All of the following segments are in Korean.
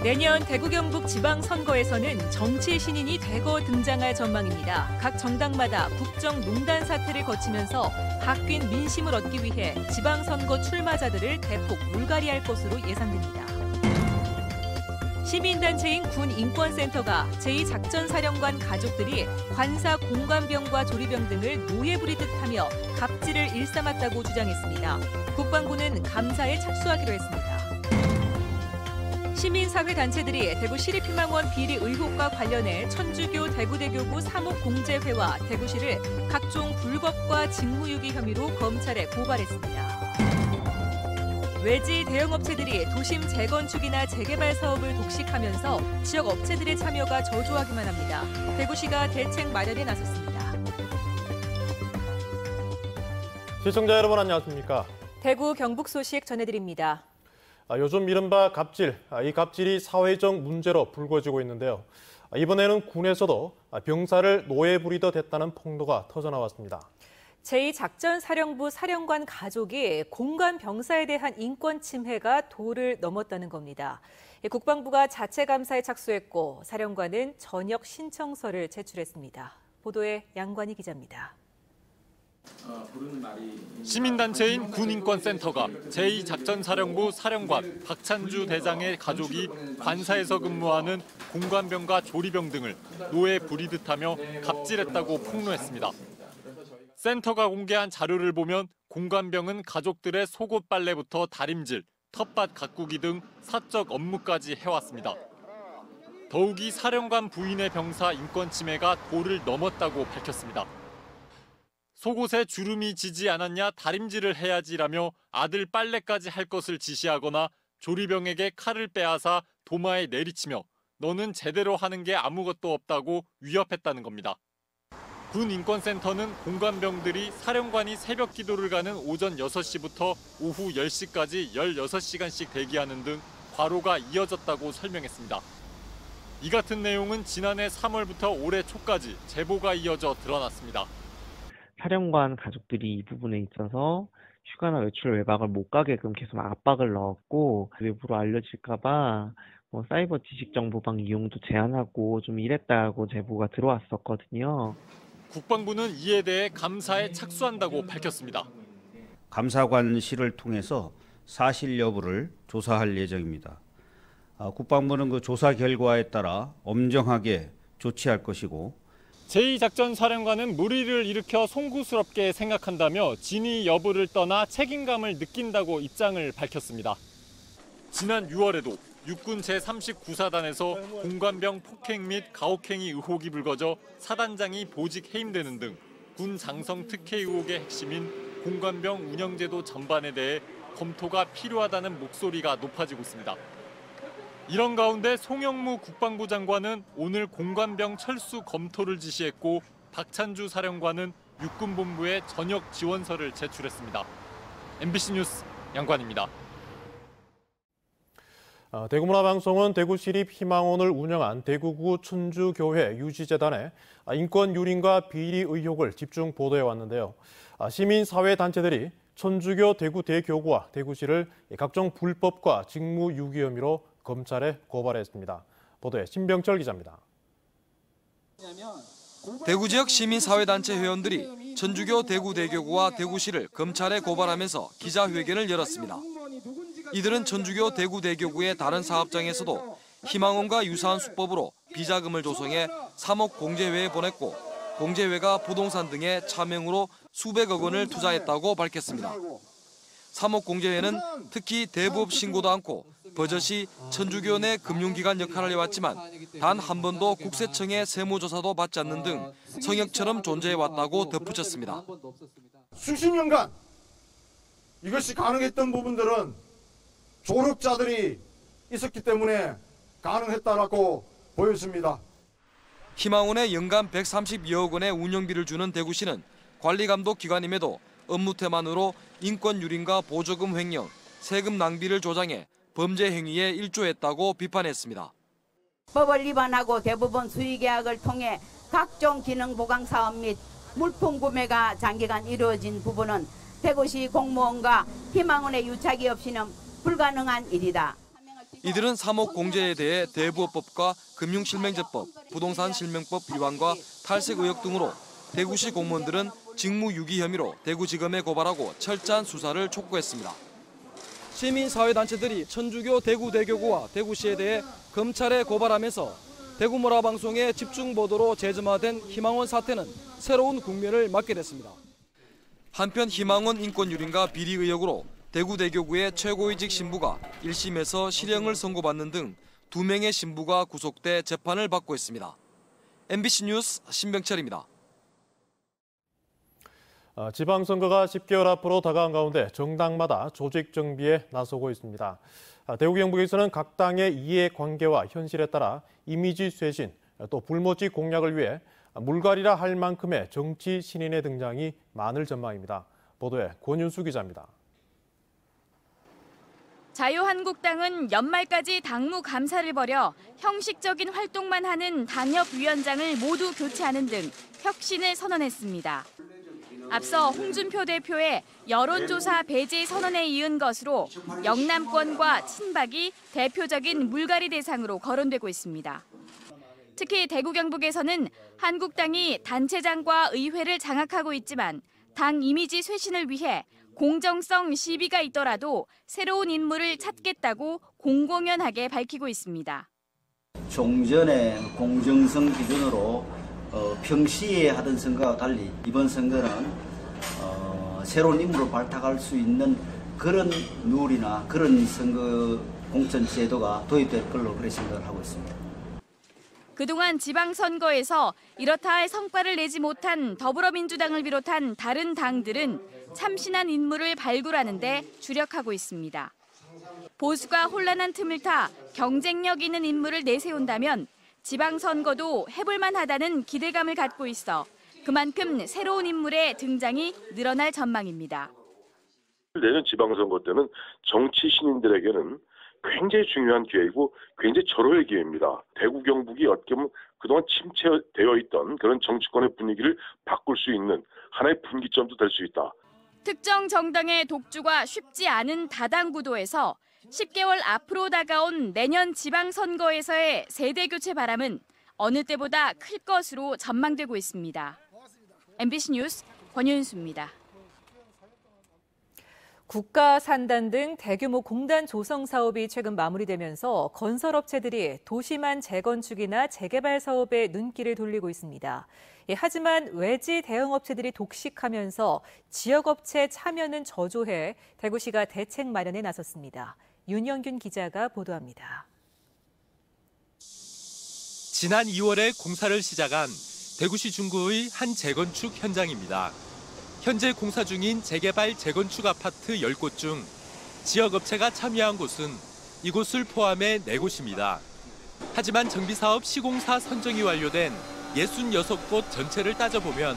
내년 대구 경북 지방선거에서는 정치 신인이 대거 등장할 전망입니다. 각 정당마다 국정농단 사태를 거치면서 바뀐 민심을 얻기 위해 지방선거 출마자들을 대폭 물갈이할 것으로 예상됩니다. 시민단체인 군인권센터가 제2작전사령관 가족들이 관사 공관병과 조리병 등을 노예 부리듯 하며 갑질을 일삼았다고 주장했습니다. 국방부는 감사에 착수하기로 했습니다. 시민사회단체들이 대구 시립희망원 비리 의혹과 관련해 천주교 대구대교구 사목공제회와 대구시를 각종 불법과 직무유기 혐의로 검찰에 고발했습니다. 외지 대형업체들이 도심 재건축이나 재개발 사업을 독식하면서 지역 업체들의 참여가 저조하기만 합니다. 대구시가 대책 마련에 나섰습니다. 시청자 여러분 안녕하십니까? 대구 경북 소식 전해드립니다. 요즘 이른바 갑질, 이 갑질이 사회적 문제로 불거지고 있는데요. 이번에는 군에서도 병사를 노예 부리듯 했다는 폭로가 터져나왔습니다. 제2작전사령부 사령관 가족이 공관 병사에 대한 인권 침해가 도를 넘었다는 겁니다. 국방부가 자체 감사에 착수했고 사령관은 전역 신청서를 제출했습니다. 보도에 양관희 기자입니다. 시민단체인 군인권센터가 제2작전사령부 사령관 박찬주 대장의 가족이 관사에서 근무하는 공관병과 조리병 등을 노예 부리듯 하며 갑질했다고 폭로했습니다. 센터가 공개한 자료를 보면 공관병은 가족들의 속옷 빨래부터 다림질, 텃밭 가꾸기 등 사적 업무까지 해왔습니다. 더욱이 사령관 부인의 병사 인권 침해가 도를 넘었다고 밝혔습니다. 속옷에 주름이 지지 않았냐 다림질을 해야지라며 아들 빨래까지 할 것을 지시하거나 조리병에게 칼을 빼앗아 도마에 내리치며 너는 제대로 하는 게 아무것도 없다고 위협했다는 겁니다. 군인권센터는 공관병들이 사령관이 새벽 기도를 가는 오전 6시부터 오후 10시까지 16시간씩 대기하는 등 과로가 이어졌다고 설명했습니다. 이 같은 내용은 지난해 3월부터 올해 초까지 제보가 이어져 드러났습니다. 사령관 가족들이 이 부분에 있어서 휴가나 외출 외박을 못 가게끔 계속 압박을 넣었고 외부로 알려질까 봐 사이버 지식정보방 이용도 제한하고 좀 이랬다고 제보가 들어왔었거든요. 국방부는 이에 대해 감사에 착수한다고 밝혔습니다. 감사관실을 통해서 사실 여부를 조사할 예정입니다. 국방부는 그 조사 결과에 따라 엄정하게 조치할 것이고 제2작전사령관은 무리를 일으켜 송구스럽게 생각한다며 진위 여부를 떠나 책임감을 느낀다고 입장을 밝혔습니다. 지난 6월에도 육군 제39사단에서 공관병 폭행 및 가혹행위 의혹이 불거져 사단장이 보직 해임되는 등 군 장성 특혜 의혹의 핵심인 공관병 운영제도 전반에 대해 검토가 필요하다는 목소리가 높아지고 있습니다. 이런 가운데 송영무 국방부 장관은 오늘 공관병 철수 검토를 지시했고 박찬주 사령관은 육군본부에 전역 지원서를 제출했습니다. MBC 뉴스 양관입니다. 대구문화방송은 대구시립희망원을 운영한 대구구 천주교회 유지재단의 인권 유린과 비리 의혹을 집중 보도해왔는데요. 시민사회단체들이 천주교 대구대교구와 대구시를 각종 불법과 직무유기 혐의로 검찰에 고발했습니다. 보도에 신병철 기자입니다. 대구 지역 시민사회단체 회원들이 천주교 대구대교구와 대구시를 검찰에 고발하면서 기자회견을 열었습니다. 이들은 천주교 대구대교구의 다른 사업장에서도 희망원과 유사한 수법으로 비자금을 조성해 3억 공제회에 보냈고 공제회가 부동산 등의 차명으로 수백억 원을 투자했다고 밝혔습니다. 3억 공제회는 특히 대부업 신고도 않고 버젓이 천주교 내 금융기관 역할을 해왔지만 단 한 번도 국세청의 세무조사도 받지 않는 등 성역처럼 존재해왔다고 덧붙였습니다. 수십 년간 이것이 가능했던 부분들은 조력자들이 있었기 때문에 가능했다라고 보여집니다. 희망원에 연간 132억 원의 운영비를 주는 대구시는 관리감독기관임에도 업무 태만으로 인권 유린과 보조금 횡령, 세금 낭비를 조장해 범죄 행위에 일조했다고 비판했습니다. 법을 위반하고 대부분 수의계약을 통해 각종 기능 보강 사업 및 물품 구매가 장기간 이루어진 부분은 대구시 공무원과 희망원의 유착이 없이는 불가능한 일이다. 이들은 3억 공제에 대해 대부업법과 금융실명제법, 부동산실명법 위반과 탈색 의혹 등으로 대구시 공무원들은 직무유기 혐의로 대구지검에 고발하고 철저한 수사를 촉구했습니다. 시민사회단체들이 천주교 대구대교구와 대구시에 대해 검찰에 고발하면서 대구문화방송의 집중보도로 재점화된 희망원 사태는 새로운 국면을 맞게 됐습니다. 한편 희망원 인권유린과 비리 의혹으로 대구대교구의 최고위직 신부가 1심에서 실형을 선고받는 등 2명의 신부가 구속돼 재판을 받고 있습니다. MBC 뉴스 신병철입니다. 지방선거가 10개월 앞으로 다가온 가운데 정당마다 조직 정비에 나서고 있습니다. 대구 경북에서는 각 당의 이해관계와 현실에 따라 이미지 쇄신, 또 불모지 공략을 위해 물갈이라 할 만큼의 정치 신인의 등장이 많을 전망입니다. 보도에 권윤수 기자입니다. 자유한국당은 연말까지 당무 감사를 벌여 형식적인 활동만 하는 당협위원장을 모두 교체하는 등 혁신을 선언했습니다. 앞서 홍준표 대표의 여론조사 배제 선언에 이은 것으로 영남권과 친박이 대표적인 물갈이 대상으로 거론되고 있습니다. 특히 대구 경북에서는 한국당이 단체장과 의회를 장악하고 있지만 당 이미지 쇄신을 위해 공정성 시비가 있더라도 새로운 인물을 찾겠다고 공공연하게 밝히고 있습니다. 종전의 공정성 기준으로 평시에 하던 선거와 달리 이번 선거는 새로운 인물을 발탁할 수 있는 그런 룰이나 그런 선거 공천 제도가 도입될 걸로 그렇게 생각을 하고 있습니다. 그동안 지방선거에서 이렇다 할 성과를 내지 못한 더불어민주당을 비롯한 다른 당들은 참신한 인물을 발굴하는 데 주력하고 있습니다. 보수가 혼란한 틈을 타 경쟁력 있는 인물을 내세운다면 지방선거도 해볼만 하다는 기대감을 갖고 있어 그만큼 새로운 인물의 등장이 늘어날 전망입니다. 내년 지방선거 때는 정치 신인들에게는 굉장히 중요한 기회이고 굉장히 절호의 기회입니다. 대구 경북이 어떻게 보면 그동안 침체되어 있던 그런 정치권의 분위기를 바꿀 수 있는 하나의 분기점도 될 수 있다. 특정 정당의 독주가 쉽지 않은 다당 구도에서 10개월 앞으로 다가온 내년 지방선거에서의 세대교체 바람은 어느 때보다 클 것으로 전망되고 있습니다. MBC 뉴스 권윤수입니다. 국가 산단 등 대규모 공단 조성 사업이 최근 마무리되면서 건설업체들이 도시만 재건축이나 재개발 사업에 눈길을 돌리고 있습니다. 하지만 외지 대형업체들이 독식하면서 지역업체 참여는 저조해 대구시가 대책 마련에 나섰습니다. 윤영균 기자가 보도합니다. 지난 2월에 공사를 시작한 대구시 중구의 한 재건축 현장입니다. 현재 공사 중인 재개발 재건축 아파트 10곳 중 지역업체가 참여한 곳은 이곳을 포함해 4곳입니다. 하지만 정비사업 시공사 선정이 완료된 66곳 전체를 따져보면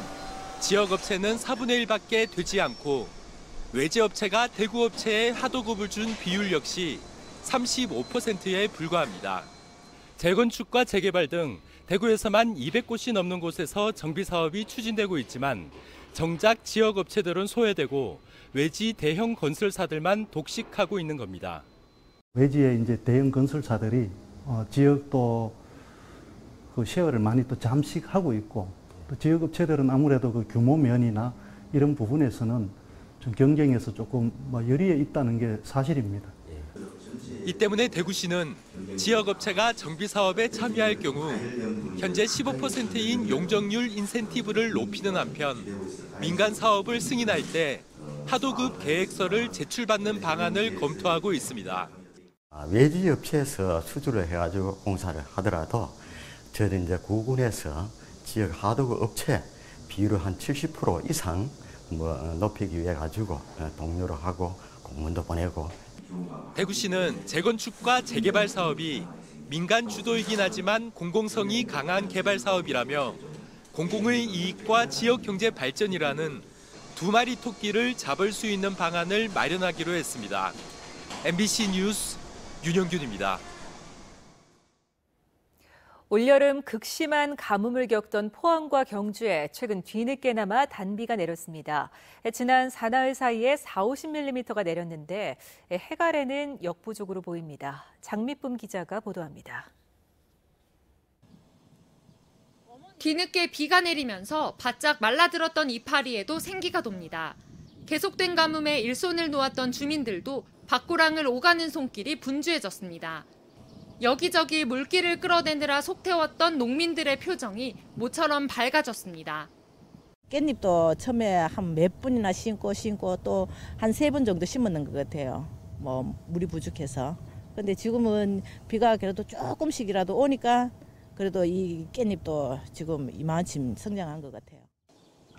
지역업체는 4분의 1밖에 되지 않고 외지업체가 대구업체에 하도급을 준 비율 역시 35%에 불과합니다. 재건축과 재개발 등 대구에서만 200곳이 넘는 곳에서 정비사업이 추진되고 있지만 정작 지역업체들은 소외되고 외지 대형 건설사들만 독식하고 있는 겁니다. 외지의 이제 대형 건설사들이 지역도 그 쉐어를 많이 또 잠식하고 있고 또 지역업체들은 아무래도 그 규모 면이나 이런 부분에서는 좀 경쟁에서 조금 열의에 있다는 게 사실입니다. 이 때문에 대구시는 지역업체가 정비사업에 참여할 경우 현재 15%인 용적률 인센티브를 높이는 한편 민간 사업을 승인할 때 하도급 계획서를 제출받는 방안을 검토하고 있습니다. 외지 업체에서 수주를 해가지고 공사를 하더라도 저희는 이제 구군에서 지역 하도급 업체 비율을 한 70% 이상 높이기 위해 가지고 동료로 하고 공문도 보내고. 대구시는 재건축과 재개발 사업이 민간 주도이긴 하지만 공공성이 강한 개발 사업이라며 공공의 이익과 지역 경제 발전이라는 두 마리 토끼를 잡을 수 있는 방안을 마련하기로 했습니다. MBC 뉴스 윤영균입니다. 올여름 극심한 가뭄을 겪던 포항과 경주에 최근 뒤늦게나마 단비가 내렸습니다. 지난 사나흘 사이에 40~50mm가 내렸는데 해갈에는 역부족으로 보입니다. 장미쁨 기자가 보도합니다. 뒤늦게 비가 내리면서 바짝 말라들었던 이파리에도 생기가 돕니다. 계속된 가뭄에 일손을 놓았던 주민들도 밭고랑을 오가는 손길이 분주해졌습니다. 여기저기 물기를 끌어내느라 속태웠던 농민들의 표정이 모처럼 밝아졌습니다. 깻잎도 처음에 한 몇 분이나 심고 또 한 3번 정도 심었는 것 같아요. 물이 부족해서. 근데 지금은 비가 그래도 조금씩이라도 오니까 그래도 이 깻잎도 지금 이만큼 성장한 것 같아요.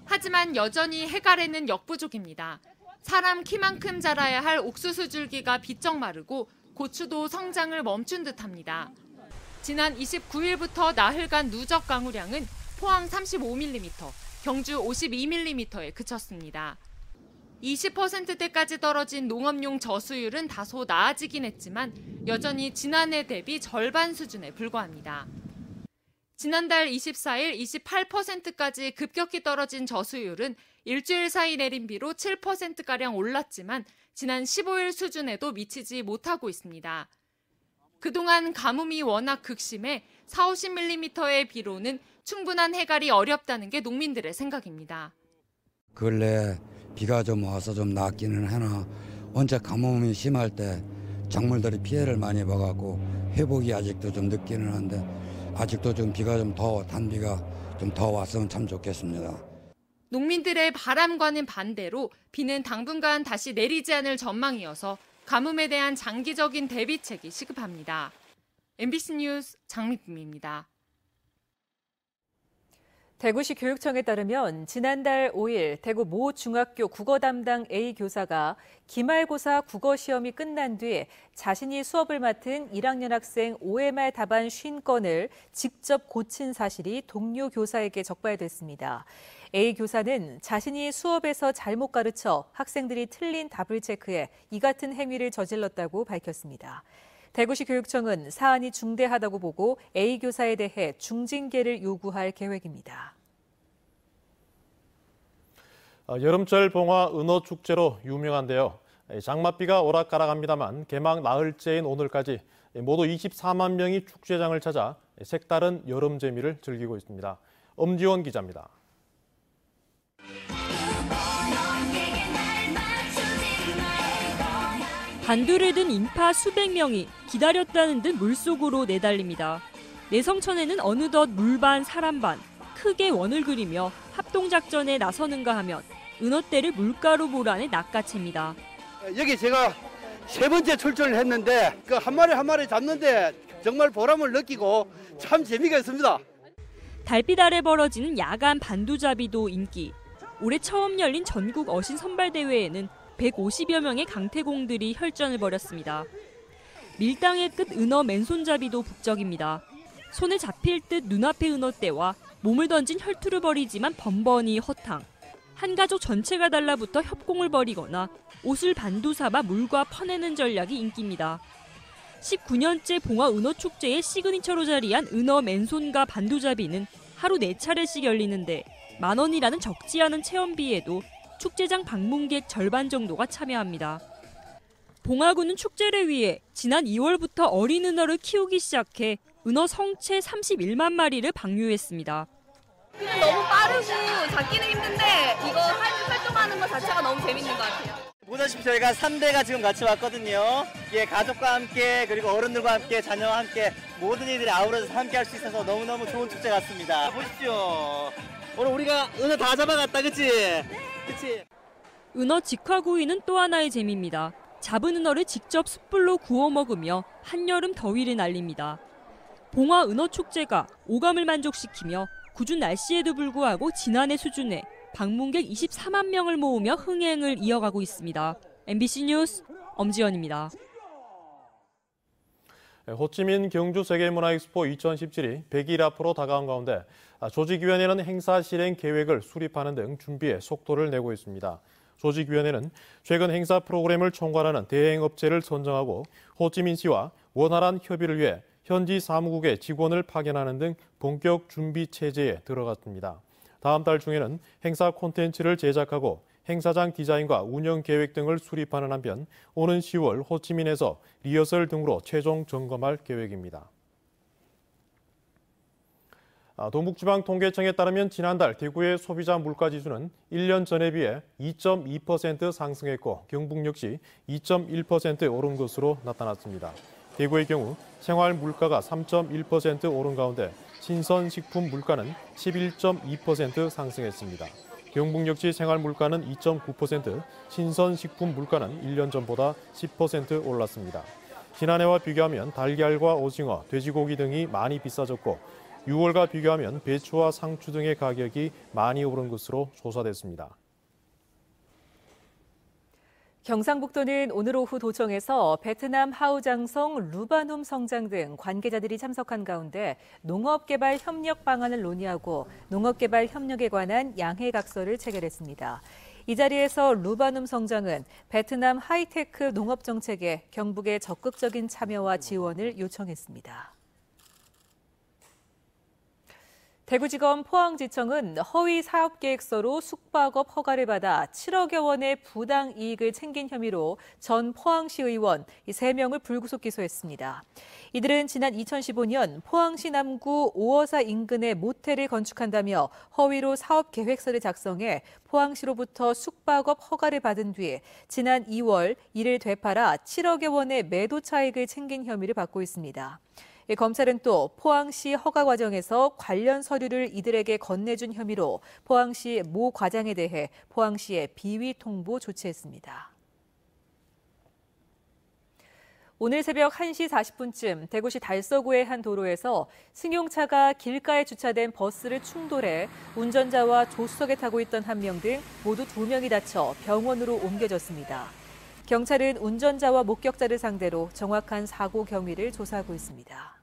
하지만 여전히 해갈에는 역부족입니다. 사람 키만큼 자라야 할 옥수수 줄기가 비쩍 마르고 고추도 성장을 멈춘 듯합니다. 지난 29일부터 나흘간 누적 강우량은 포항 35mm, 경주 52mm에 그쳤습니다. 20%대까지 떨어진 농업용 저수율은 다소 나아지긴 했지만 여전히 지난해 대비 절반 수준에 불과합니다. 지난달 24일 28%까지 급격히 떨어진 저수율은 일주일 사이 내린 비로 7%가량 올랐지만 지난 15일 수준에도 미치지 못하고 있습니다. 그동안 가뭄이 워낙 극심해 40~50mm의 비로는 충분한 해갈이 어렵다는 게 농민들의 생각입니다. 근래 비가 좀 와서 좀 낫기는 하나 원체 가뭄이 심할 때 작물들이 피해를 많이 봐갖고 회복이 아직도 좀 늦기는 한데 아직도 좀 비가 좀 더 단비가 좀 더 왔으면 참 좋겠습니다. 농민들의 바람과는 반대로 비는 당분간 다시 내리지 않을 전망이어서 가뭄에 대한 장기적인 대비책이 시급합니다. MBC 뉴스 장미쁨입니다. 대구시 교육청에 따르면 지난달 5일 대구 모 중학교 국어 담당 A 교사가 기말고사 국어 시험이 끝난 뒤 자신이 수업을 맡은 1학년 학생 OMR 답안 50건을 직접 고친 사실이 동료 교사에게 적발됐습니다. A 교사는 자신이 수업에서 잘못 가르쳐 학생들이 틀린 답을 체크해 이 같은 행위를 저질렀다고 밝혔습니다. 대구시 교육청은 사안이 중대하다고 보고 A 교사에 대해 중징계를 요구할 계획입니다. 여름철 봉화 은어축제로 유명한데요. 장맛비가 오락가락합니다만 개막 나흘째인 오늘까지 모두 24만 명이 축제장을 찾아 색다른 여름 재미를 즐기고 있습니다. 엄지원 기자입니다. 반두를 든 인파 수백 명이 기다렸다는 듯 물속으로 내달립니다. 내성천에는 어느덧 물반 사람반 크게 원을 그리며 합동작전에 나서는가 하면 은어떼를 물가로 몰아내 낚아챕니다. 여기 제가 3번째 출전을 했는데 그 한 마리 잡는데 정말 보람을 느끼고 참 재미가 있습니다. 달빛 아래 벌어지는 야간 반두잡이도 인기. 올해 처음 열린 전국 어신 선발대회에는 150여 명의 강태공들이 혈전을 벌였습니다. 밀당의 끝 은어 맨손잡이도 북적입니다. 손에 잡힐 듯 눈앞의 은어떼와 몸을 던진 혈투를 벌이지만 번번이 허탕. 한 가족 전체가 달라붙어 협공을 벌이거나 옷을 반두 삼아 물과 퍼내는 전략이 인기입니다. 19년째 봉화 은어축제의 시그니처로 자리한 은어 맨손과 반두잡이는 하루 4차례씩 열리는데 10,000원이라는 적지 않은 체험비에도 축제장 방문객 절반 정도가 참여합니다. 봉화구는 축제를 위해 지난 2월부터 어린 은어를 키우기 시작해 은어 성체 31만 마리를 방류했습니다. 너무 빠르고 잡기는 힘든데 이거 활동하는 것 자체가 너무 재밌는 것 같아요. 보다시피 저희가 3대가 지금 같이 왔거든요. 예, 가족과 함께 그리고 어른들과 함께 자녀와 함께 모든 이들이 아우러져서 함께 할 수 있어서 너무너무 좋은 축제 같습니다. 보십시오. 오늘 우리가 은어 다 잡아갔다, 그치? 그치? 은어 직화구이는 또 하나의 재미입니다. 잡은 은어를 직접 숯불로 구워 먹으며 한여름 더위를 날립니다. 봉화 은어축제가 오감을 만족시키며 궂은 날씨에도 불구하고 지난해 수준에 방문객 24만 명을 모으며 흥행을 이어가고 있습니다. MBC 뉴스 엄지연입니다. 호치민 경주 세계문화엑스포 2017이 100일 앞으로 다가온 가운데 조직위원회는 행사 실행 계획을 수립하는 등 준비에 속도를 내고 있습니다. 조직위원회는 최근 행사 프로그램을 총괄하는 대행업체를 선정하고 호치민시와 원활한 협의를 위해 현지 사무국에 직원을 파견하는 등 본격 준비 체제에 들어갔습니다. 다음 달 중에는 행사 콘텐츠를 제작하고 행사장 디자인과 운영 계획 등을 수립하는 한편 오는 10월 호치민에서 리허설 등으로 최종 점검할 계획입니다. 동북지방통계청에 따르면 지난달 대구의 소비자 물가지수는 1년 전에 비해 2.2% 상승했고 경북 역시 2.1% 오른 것으로 나타났습니다. 대구의 경우 생활 물가가 3.1% 오른 가운데 신선식품 물가는 11.2% 상승했습니다. 경북 역시 생활 물가는 2.9%, 신선식품 물가는 1년 전보다 10% 올랐습니다. 지난해와 비교하면 달걀과 오징어, 돼지고기 등이 많이 비싸졌고 6월과 비교하면 배추와 상추 등의 가격이 많이 오른 것으로 조사됐습니다. 경상북도는 오늘 오후 도청에서 베트남 하우장성 루바눔 성장 등 관계자들이 참석한 가운데 농업개발 협력 방안을 논의하고 농업개발 협력에 관한 양해각서를 체결했습니다. 이 자리에서 루바눔 성장은 베트남 하이테크 농업 정책에 경북의 적극적인 참여와 지원을 요청했습니다. 대구지검 포항지청은 허위 사업계획서로 숙박업 허가를 받아 7억여 원의 부당 이익을 챙긴 혐의로 전 포항시 의원 3명을 불구속 기소했습니다. 이들은 지난 2015년 포항시 남구 오어사 인근에 모텔을 건축한다며 허위로 사업계획서를 작성해 포항시로부터 숙박업 허가를 받은 뒤 지난 2월 이를 되팔아 7억여 원의 매도 차익을 챙긴 혐의를 받고 있습니다. 검찰은 또 포항시 허가 과정에서 관련 서류를 이들에게 건네준 혐의로 포항시 모 과장에 대해 포항시에 비위 통보 조치했습니다. 오늘 새벽 1시 40분쯤 대구시 달서구의 한 도로에서 승용차가 길가에 주차된 버스를 충돌해 운전자와 조수석에 타고 있던 1명 등 모두 2명이 다쳐 병원으로 옮겨졌습니다. 경찰은 운전자와 목격자를 상대로 정확한 사고 경위를 조사하고 있습니다.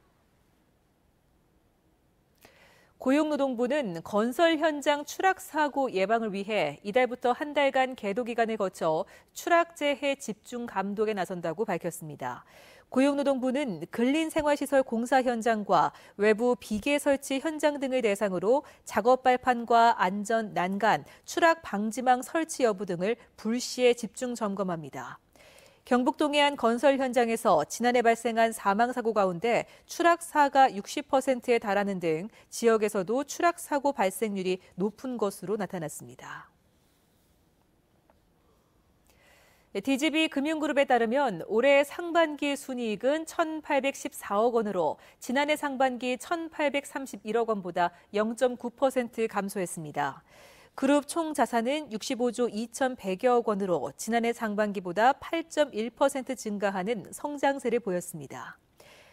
고용노동부는 건설 현장 추락 사고 예방을 위해 이달부터 한 달간 계도 기간을 거쳐 추락재해 집중 감독에 나선다고 밝혔습니다. 고용노동부는 근린생활시설 공사 현장과 외부 비계 설치 현장 등을 대상으로 작업 발판과 안전 난간, 추락 방지망 설치 여부 등을 불시에 집중 점검합니다. 경북 동해안 건설 현장에서 지난해 발생한 사망사고 가운데 추락사가 60%에 달하는 등 지역에서도 추락사고 발생률이 높은 것으로 나타났습니다. DGB 금융그룹에 따르면 올해 상반기 순이익은 1,814억 원으로 지난해 상반기 1,831억 원보다 0.9% 감소했습니다. 그룹 총 자산은 65조 2,100여억 원으로 지난해 상반기보다 8.1% 증가하는 성장세를 보였습니다.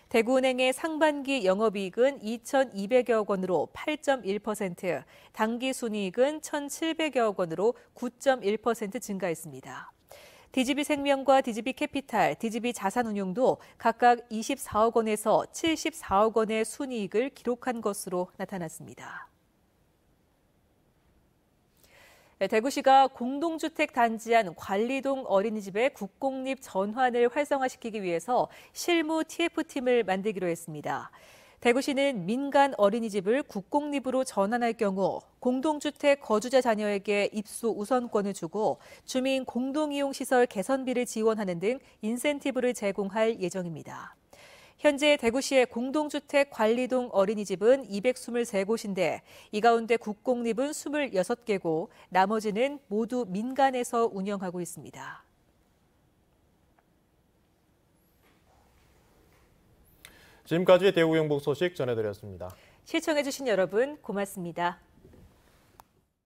대구은행의 상반기 영업이익은 2,200여억 원으로 8.1%, 당기순이익은 1,700여억 원으로 9.1% 증가했습니다. DGB생명과 DGB캐피탈, DGB자산운용도 각각 24억 원에서 74억 원의 순이익을 기록한 것으로 나타났습니다. 대구시가 공동주택 단지한 관리동 어린이집의 국공립 전환을 활성화시키기 위해서 실무 TF팀을 만들기로 했습니다. 대구시는 민간 어린이집을 국공립으로 전환할 경우 공동주택 거주자 자녀에게 입소 우선권을 주고 주민 공동이용시설 개선비를 지원하는 등 인센티브를 제공할 예정입니다. 현재 대구시의 공동주택 관리동 어린이집은 223곳인데 이 가운데 국공립은 26개고 나머지는 모두 민간에서 운영하고 있습니다. 지금까지 대구 경북 소식 전해드렸습니다. 시청해주신 여러분 고맙습니다.